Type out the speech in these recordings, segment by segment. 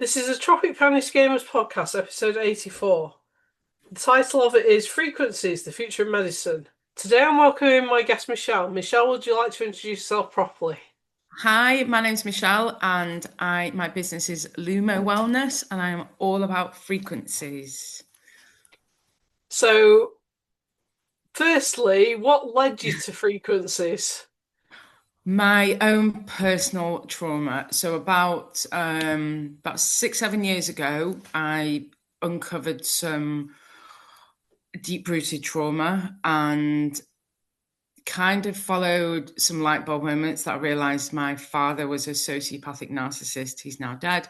This is a Tropic Panic Gamers podcast, episode 84. The title of it is Frequencies, the Future of Medicine. Today I'm welcoming my guest, Michele. Michele, would you like to introduce yourself properly? Hi, my name's Michele, and my business is Lumo Wellness, and I am all about frequencies. So, firstly, what led you to frequencies? My own personal trauma. So about 6-7 years ago, I uncovered some deep-rooted trauma and kind of followed some light bulb moments that I realized my father was a sociopathic narcissist. He's now dead.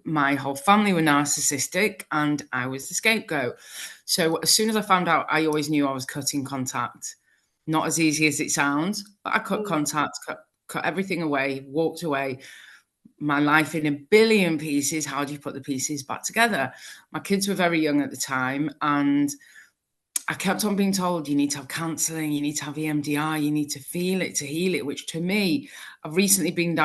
My whole family were narcissistic and I was the scapegoat. So as soon as I found out, I always knew I was cutting contact. Not as easy as it sounds, but I cut contact, cut everything away, walked away. My life in a billion pieces. How do you put the pieces back together? My kids were very young at the time, and I kept on being told, you need to have counselling, you need to have EMDR, you need to feel it to heal it, which to me, I've recently been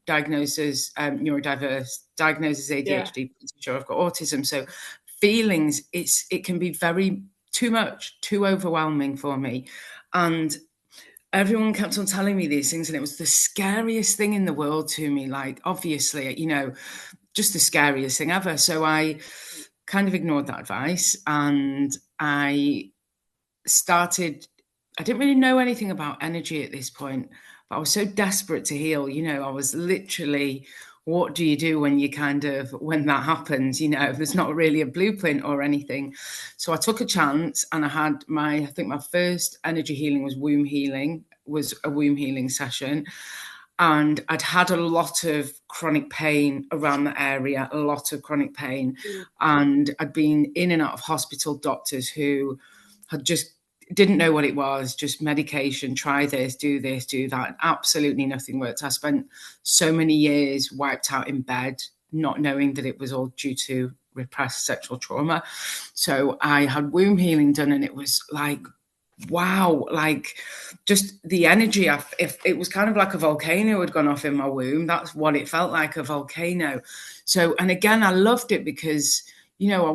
diagnosed as neurodiverse, diagnosed as ADHD, I'm sure I've got autism. So feelings, it can be very too much, too overwhelming for me. And everyone kept on telling me these things, and it was the scariest thing in the world to me. Like, obviously, just the scariest thing ever. So I kind of ignored that advice, and I didn't really know anything about energy at this point, but I was so desperate to heal. I was literally, what do you do when that happens? There's not really a blueprint or anything. So I took a chance, and I think my first energy healing was a womb healing session. And I'd had a lot of chronic pain around the area, a lot of chronic pain. And I'd been in and out of hospital, doctors who had just didn't know what it was, just medication, try this, do that. Absolutely nothing worked. I spent so many years wiped out in bed, not knowing that it was all due to repressed sexual trauma. So I had womb healing done, and it was like, wow, like just the energy. If it was kind of like a volcano had gone off in my womb, that's what it felt like, a volcano. So, and again, I loved it because, I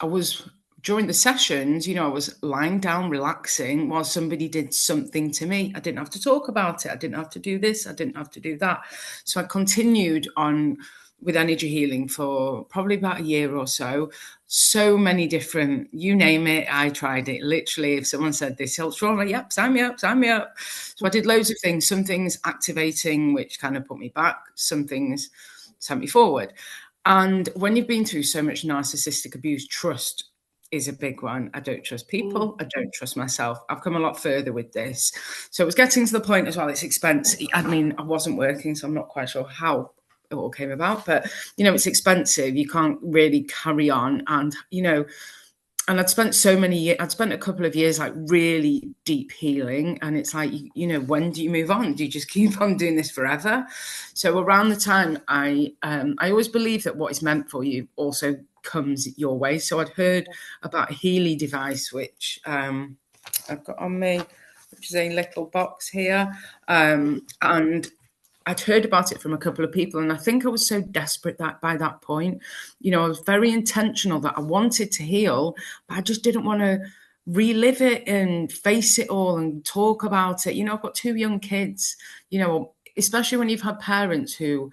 was during the sessions, I was lying down, relaxing while somebody did something to me. I didn't have to talk about it. I didn't have to do this. I didn't have to do that. So I continued on with energy healing for probably about a year or so. So many different, you name it, I tried it. Literally, if someone said this helps trauma, yep, sign me up. So I did loads of things, some things activating, which kind of put me back, some things sent me forward. And when you've been through so much narcissistic abuse, trust is a big one. I don't trust people. I don't trust myself. I've come a lot further with this. So it was getting to the point as well, it's expensive. I mean, I wasn't working, so I'm not quite sure how it all came about, but, it's expensive. You can't really carry on. And, and I'd spent a couple of years like really deep healing. And it's like, when do you move on? Do you just keep on doing this forever? So around the time I always believe that what is meant for you also comes your way. So I'd heard about a Healy device, which I've got on me, which is a little box here. And I'd heard about it from a couple of people, and I think I was so desperate that by that point, I was very intentional that I wanted to heal, but I just didn't want to relive it and face it all and talk about it. I've got 2 young kids, especially when you've had parents who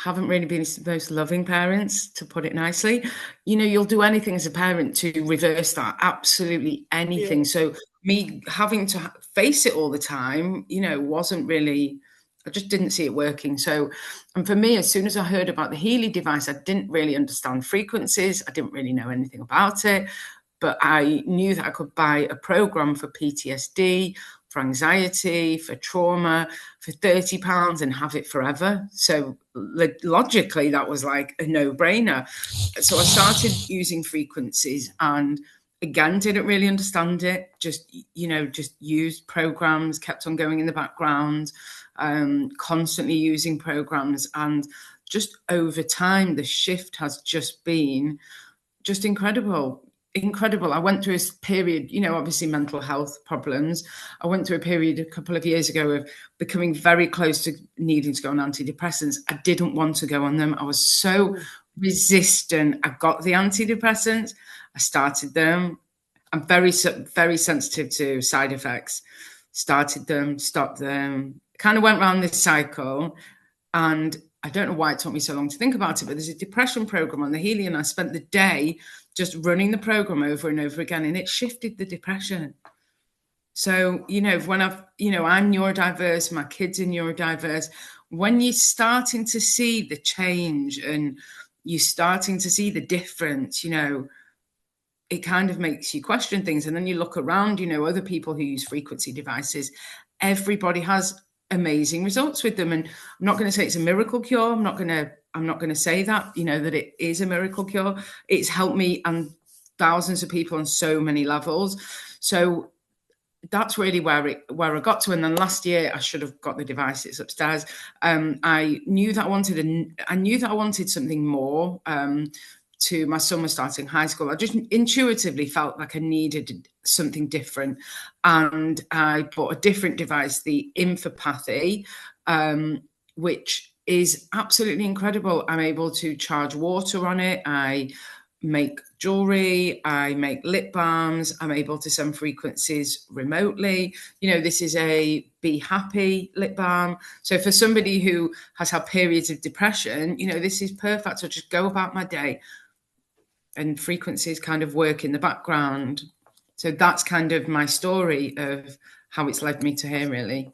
haven't really been the most loving parents, to put it nicely. You'll do anything as a parent to reverse that, absolutely anything. Yeah. So me having to face it all the time, wasn't really, I just didn't see it working. So, and for me, as soon as I heard about the Healy device, I didn't really understand frequencies. I didn't really know anything about it, but I knew that I could buy a program for PTSD, for anxiety, for trauma, for £30 and have it forever. So logically, that was like a no-brainer. So I started using frequencies, and again, didn't really understand it. Just used programs, kept on going in the background, constantly using programs. And just over time, the shift has just been just incredible. incredible. I went through a period, obviously mental health problems. I went through a period a couple of years ago of becoming very close to needing to go on antidepressants. I didn't want to go on them. I was so resistant. I got the antidepressants. I started them. I'm very, very sensitive to side effects. Started them, stopped them, kind of went around this cycle. And I don't know why it took me so long to think about it, but there's a depression program on the Healy, and I spent the day just running the program over and over again, and it shifted the depression. So, when I'm neurodiverse, my kids are neurodiverse, when you're starting to see the change and you're starting to see the difference, it kind of makes you question things. And then you look around, other people who use frequency devices, everybody has amazing results with them. And I'm not going to say it's a miracle cure. I'm not going to say that, that it is a miracle cure. It's helped me and thousands of people on so many levels. So that's really where I got to. And then last year I should have got the devices upstairs. I knew that I wanted something more. My son was starting high school. I just intuitively felt like I needed something different. And I bought a different device, the Infopathy, which is absolutely incredible. I'm able to charge water on it. I make jewelry, I make lip balms, I'm able to send frequencies remotely. This is a Be Happy lip balm. So for somebody who has had periods of depression, this is perfect. So just go about my day and frequencies kind of work in the background. So that's kind of my story of how it's led me to here, really.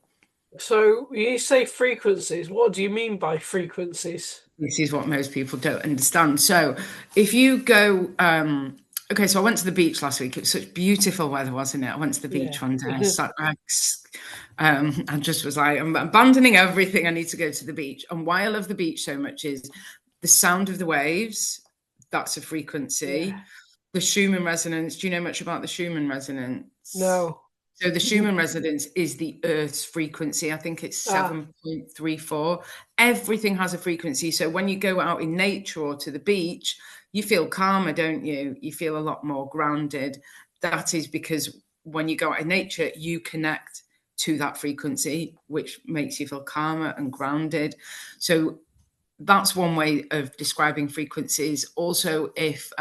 So you say frequencies. What do you mean by frequencies? This is what most people don't understand. So if you go, okay, so I went to the beach last week. It was such beautiful weather, wasn't it? I went to the beach one day. I just was like, I'm abandoning everything. I need to go to the beach. And why I love the beach so much is the sound of the waves. That's a frequency. Yeah. The Schumann resonance. Do you know much about the Schumann resonance? No. So the Schumann resonance is the Earth's frequency. I think it's 7.34. Everything has a frequency. So when you go out in nature or to the beach, you feel calmer, don't you? You feel a lot more grounded. That is because when you go out in nature, you connect to that frequency, which makes you feel calmer and grounded. So that's one way of describing frequencies. Also, if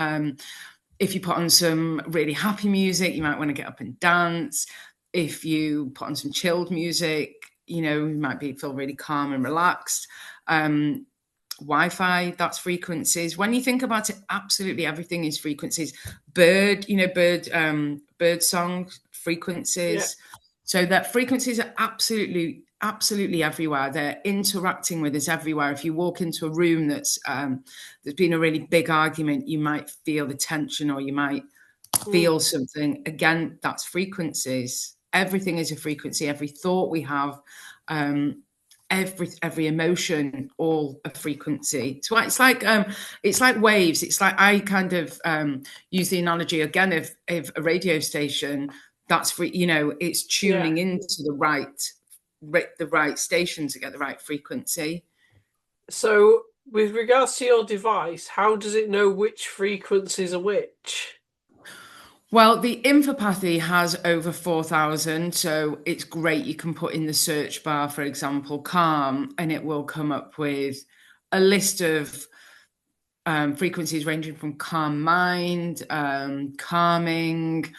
you put on some really happy music, you might want to get up and dance. If you put on some chilled music, you might feel really calm and relaxed. Wi-Fi, that's frequencies. When you think about it, absolutely everything is frequencies. Bird song frequencies. Yeah. So that frequencies are absolutely everywhere. They're interacting with us everywhere. If you walk into a room that's there's been a really big argument, you might feel the tension or you might feel something. Again, that's frequencies. Everything is a frequency. Every thought we have, every emotion, all a frequency. So it's like waves. It's like I kind of use the analogy again of a radio station. That's free. It's tuning into the right station to get the right frequency. So with regards to your device, how does it know which frequencies are which? Well, the Infopathy has over 4,000, so it's great. You can put in the search bar, for example, calm, and it will come up with a list of frequencies ranging from calm mind, calming,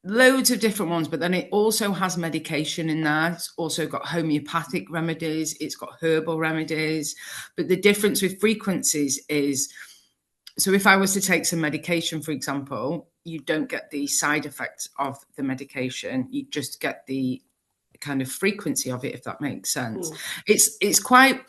loads of different ones. But then it also has medication in there. It's also got homeopathic remedies. It's got herbal remedies. But the difference with frequencies is, so if I was to take some medication, for example, you don't get the side effects of the medication. You just get the kind of frequency of it, if that makes sense. It's quite,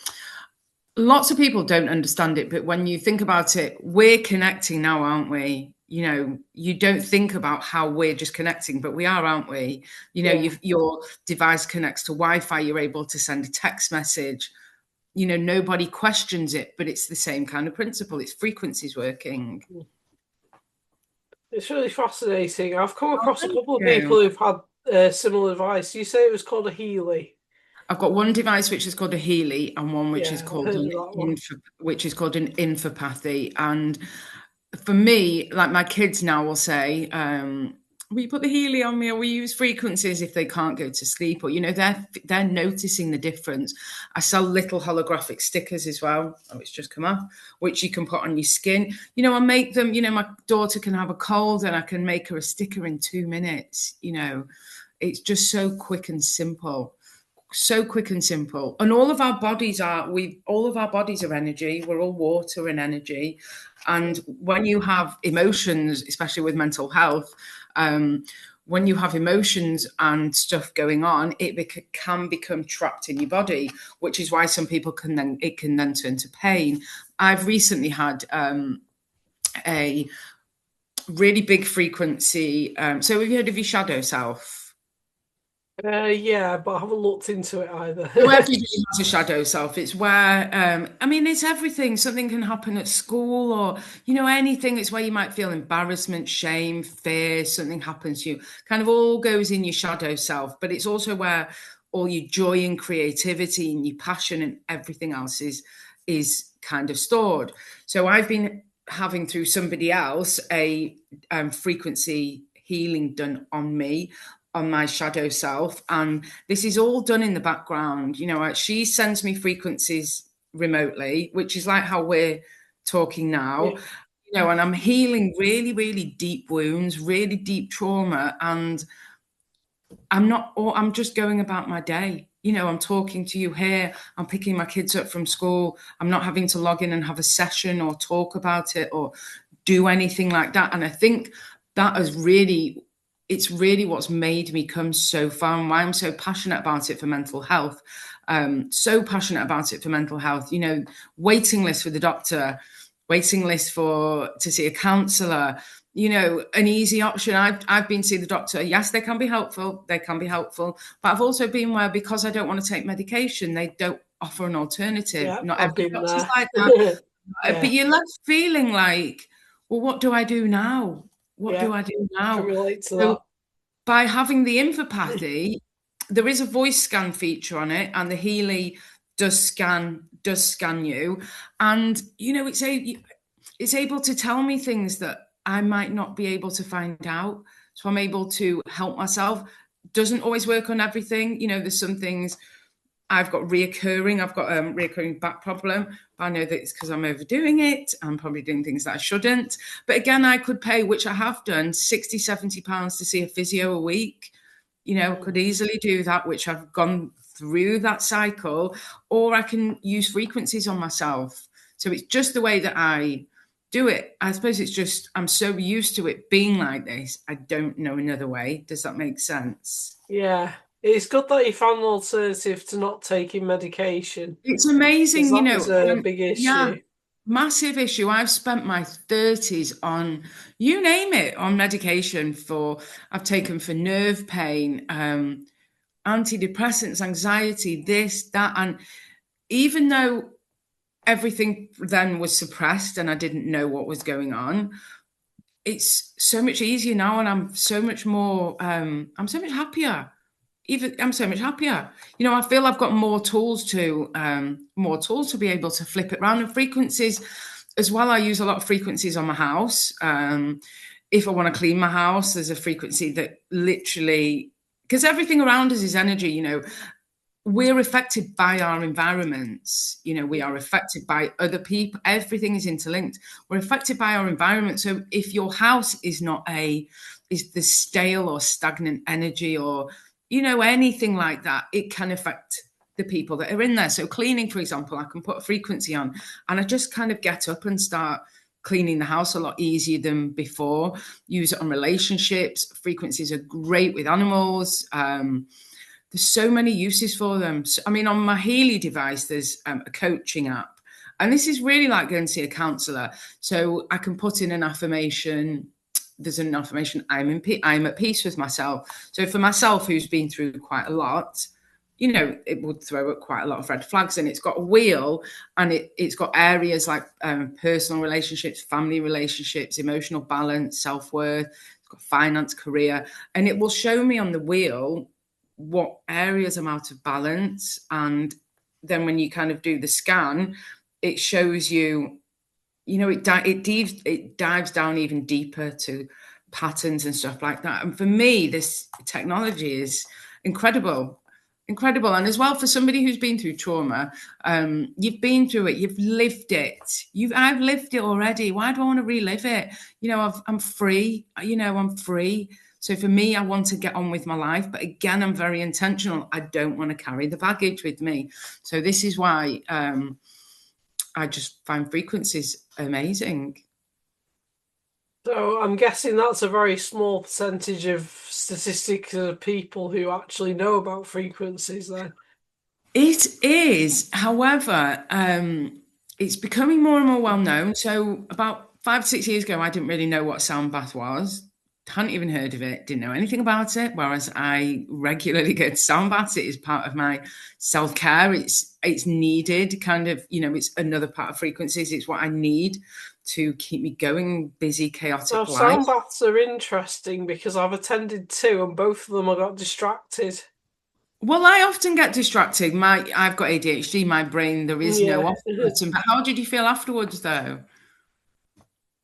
lots of people don't understand it, but when you think about it, we're connecting now, aren't we? You don't think about how we're just connecting, but we are, aren't we? Your device connects to Wi-Fi, you're able to send a text message. Nobody questions it, but it's the same kind of principle. It's frequencies working. It's really fascinating. I've come across a couple of people who've had similar advice. You say it was called a Healy. I've got one device which is called a Healy and one which is called an Infopathy. And for me, like my kids now will say, will you put the Healy on me, or we use frequencies if they can't go to sleep, or they're noticing the difference. I sell little holographic stickers as well. Oh, it's just come up, which you can put on your skin. I make them. My daughter can have a cold, and I can make her a sticker in 2 minutes. It's just so quick and simple. So quick and simple. And all of our bodies are energy. We're all water and energy. And when you have emotions, especially with mental health, when you have emotions and stuff going on, it can become trapped in your body, which is why some people can then turn to pain. I've recently had a really big frequency. So have you heard of your shadow self? Yeah, but I haven't looked into it either. So everybody has a shadow self. It's where, it's everything. Something can happen at school, or, anything. It's where you might feel embarrassment, shame, fear, something happens to you. Kind of all goes in your shadow self. But it's also where all your joy and creativity and your passion and everything else is kind of stored. So I've been having, through somebody else, a frequency healing done on me, on my shadow self, and this is all done in the background. She sends me frequencies remotely, which is like how we're talking now. Yeah. And I'm healing really, really deep wounds, really deep trauma, and I'm just going about my day. I'm talking to you here, I'm picking my kids up from school, I'm not having to log in and have a session or talk about it or do anything like that. And I think that has really, it's really what's made me come so far, and why I'm so passionate about it for mental health. So passionate about it for mental health. Waiting list for the doctor, waiting list to see a counsellor. An easy option. I've been to see the doctor. Yes, they can be helpful. But I've also been where, because I don't want to take medication, they don't offer an alternative. Yeah, Not I've every been doctor's there. like that. But Yeah, you're left feeling like, well, what do I do now? What yeah, do I do can now? relate to So that. by having the infopathy, there is a voice scan feature on it, and the Healy does scan you, and it's able to tell me things that I might not be able to find out. So I'm able to help myself. Doesn't always work on everything. There's some things I've got reoccurring. I've got a reoccurring back problem, but I know that it's because I'm overdoing it. I'm probably doing things that I shouldn't. But again, I could pay, which I have done, 60, £70 to see a physio a week. Could easily do that, which I've gone through that cycle, or I can use frequencies on myself. So it's just the way that I do it. I suppose it's just, I'm so used to it being like this. I don't know another way. Does that make sense? Yeah, it's good that you found an alternative to not taking medication, It's because amazing, that was a big yeah, issue. massive issue. I've spent my 30s on, you name it, on medication I've taken for nerve pain, antidepressants, anxiety, this, that. And even though everything then was suppressed and I didn't know what was going on, it's so much easier now. And I'm so much more, I'm so much happier. Even I'm so much happier. I feel I've got more tools to be able to flip it around, and frequencies as well. I use a lot of frequencies on my house. If I want to clean my house, there's a frequency that literally, because everything around us is energy. We're affected by our environments. We are affected by other people. Everything is interlinked. We're affected by our environment. So if your house is the stale or stagnant energy, or anything like that, it can affect the people that are in there. So cleaning, for example, I can put a frequency on, and I just kind of get up and start cleaning the house a lot easier than before. Use it on relationships. Frequencies are great with animals. There's so many uses for them. So, on my Healy device, there's a coaching app. And this is really like going to see a counsellor. So I can put in an affirmation. There's an affirmation, I'm at peace with myself. So for myself, who's been through quite a lot, it would throw up quite a lot of red flags. And it's got a wheel, and it's got areas like personal relationships, family relationships, emotional balance, self-worth. It's got finance, career. And it will show me on the wheel what areas I'm out of balance. And then when you kind of do the scan, it shows you, it dives down even deeper to patterns and stuff like that. And for me, this technology is incredible, incredible. And as well, for somebody who's been through trauma, you've been through it, you've lived it. I've lived it already. Why do I want to relive it? I'm free. I'm free. So for me, I want to get on with my life. But again, I'm very intentional. I don't want to carry the baggage with me. So this is why I just find frequencies amazing. So I'm guessing that's a very small percentage of statistics of people who actually know about frequencies then. It is, however, it's becoming more and more well known. So about 5, 6 years ago, I didn't really know what a sound bath was. Hadn't even heard of it, didn't know anything about it. Whereas I regularly go to sound baths. It is part of my self-care. It's needed, kind of, it's another part of frequencies. It's what I need to keep me going, busy, Now, chaotic life. sound baths are interesting because I've attended two and both of them I got distracted. Well, I often get distracted. I've got ADHD, my brain, there is no Yeah. off button. But how did you feel afterwards though?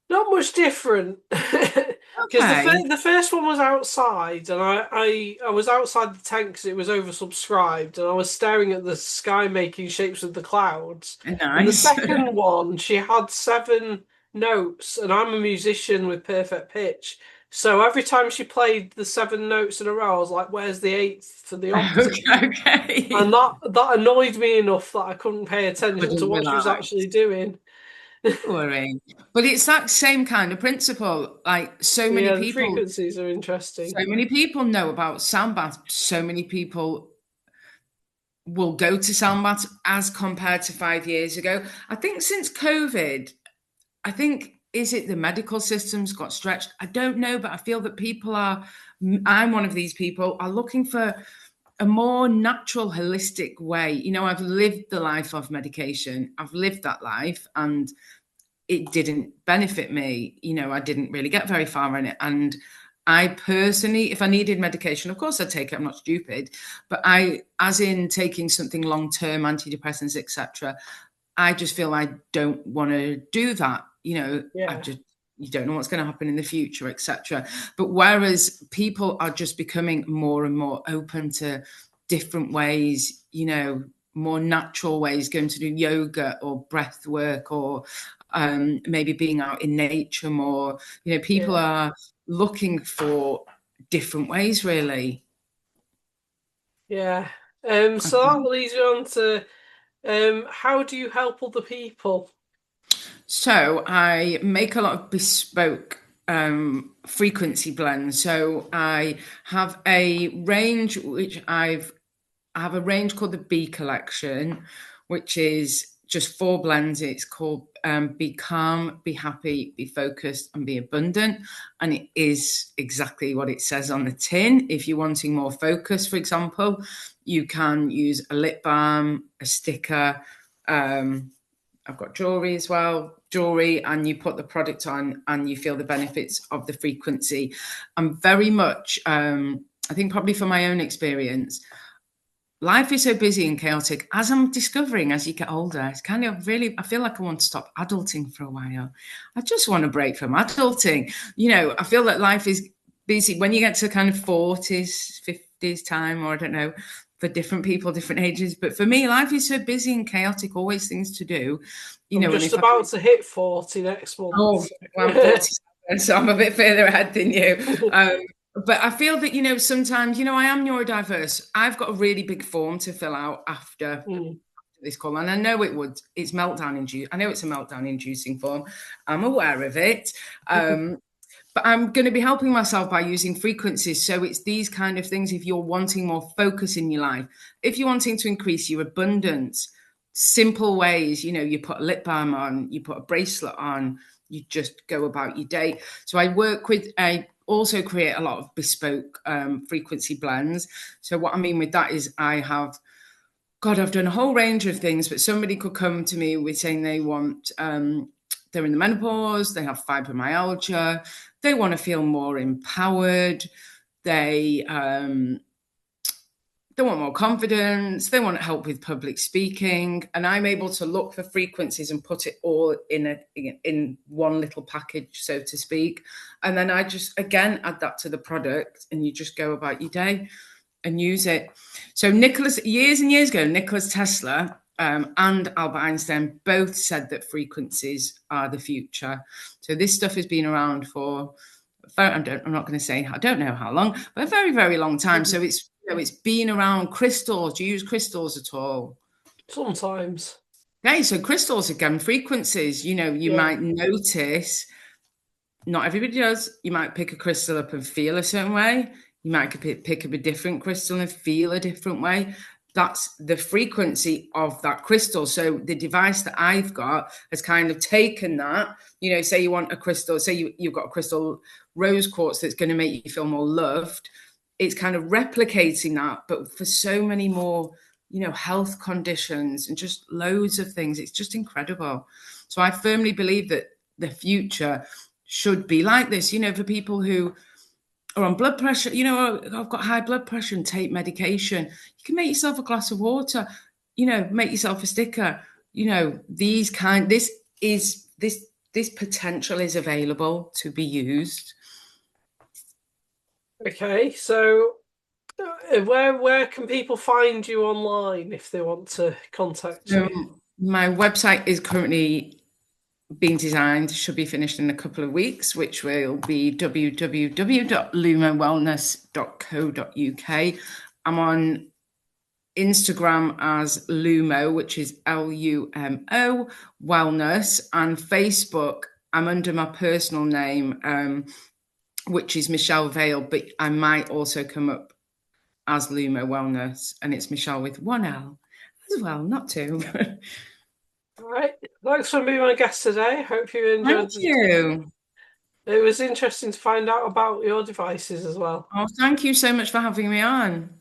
Not much different. Because Okay, the first one was outside, and I was outside the tent because it was oversubscribed, and I was staring at the sky making shapes with the clouds. And the nice. second one, she had seven notes, and I'm a musician with perfect pitch. So every time she played the seven notes in a row, I was like, "Where's the eighth for the octave?" Okay, And okay. that annoyed me enough that I couldn't pay attention to Couldn't what she was relax. actually doing. Worrying. But it's that same kind of principle. Like Yeah, the frequencies are interesting. so many people know about sound baths. So many people will go to sound baths as compared to 5 years ago. I think since COVID, is it the medical system's got stretched? I don't know, but I feel that I'm one of these people, are looking for a more natural, holistic way. I've lived the life of medication. I've lived that life and it didn't benefit me. I didn't really get very far in it. And I personally, if I needed medication, of course I'd take it. I'm not stupid. But as in taking something long term, antidepressants, etc., I just feel I don't want to do that. Yeah, You don't know what's going to happen in the future, etc. But whereas people are just becoming more and more open to different ways, more natural ways, going to do yoga or breath work or maybe being out in nature more. People yeah. are looking for different ways, really. Yeah. I So that think. leads me on to how do you help other people? So I make a lot of bespoke frequency blends. So I have a range I have a range called the B collection, which is just 4 blends. It's called Be Calm, Be Happy, Be Focused, and Be Abundant. And it is exactly what it says on the tin. If you're wanting more focus, for example, you can use a lip balm, a sticker. I've got jewelry as well, and you put the product on and you feel the benefits of the frequency. I'm very much, I think, probably from my own experience, life is so busy and chaotic, as I'm discovering as you get older. It's kind of really, I feel like I want to stop adulting for a while. I just want a break from adulting. I feel that life is busy when you get to kind of 40s, 50s time, or I don't know, for different people, different ages. But for me, life is so busy and chaotic, always things to do, I'm and just if I about to hit 40 next Oh, month. well, I'm 47, so I'm a bit further ahead than you. But I feel that, sometimes, I am neurodiverse. I've got a really big form to fill out after Mm. this call. And I know it's meltdown induced. I know it's a meltdown inducing form. I'm aware of it. But I'm going to be helping myself by using frequencies. So it's these kind of things. If you're wanting more focus in your life, if you're wanting to increase your abundance, simple ways, you put a lip balm on, you put a bracelet on, you just go about your day. So I also create a lot of bespoke frequency blends. So what I mean with that is I've done a whole range of things, but somebody could come to me with saying they want, they're in the menopause, they have fibromyalgia, they want to feel more empowered, they They want more confidence. They want help with public speaking, and I'm able to look for frequencies and put it all in one little package, so to speak. And then I just again add that to the product, and you just go about your day and use it. So years and years ago, Nicholas Tesla and Albert Einstein both said that frequencies are the future. So this stuff has been around for I'm not going to say I don't know how long, but a very, very long time. So it's been around. Crystals. Do you use crystals at all? Sometimes. Okay, so crystals again, frequencies. You Yeah. might notice. Not everybody does. You might pick a crystal up and feel a certain way. You might pick up a different crystal and feel a different way. That's the frequency of that crystal. So the device that I've got has kind of taken that, say you want a crystal, say you've got a crystal rose quartz that's going to make you feel more loved. It's kind of replicating that, but for so many more, health conditions and just loads of things. It's just incredible. So I firmly believe that the future should be like this, for people who are on blood pressure, I've got high blood pressure and take medication. You can make yourself a glass of water, make yourself a sticker, this potential is available to be used. Okay, so where can people find you online if they want to contact you? My website is currently being designed, should be finished in a couple of weeks, which will be www.lumowellness.co.uk. I'm on Instagram as Lumo, which is Lumo Wellness, and Facebook I'm under my personal name, which is Michele Vale, but I might also come up as Lumo Wellness, and it's Michele with one L as well, not two. All right. Thanks for being my guest today. Hope you enjoyed Thank you. It was interesting to find out about your devices as well. Oh, thank you so much for having me on.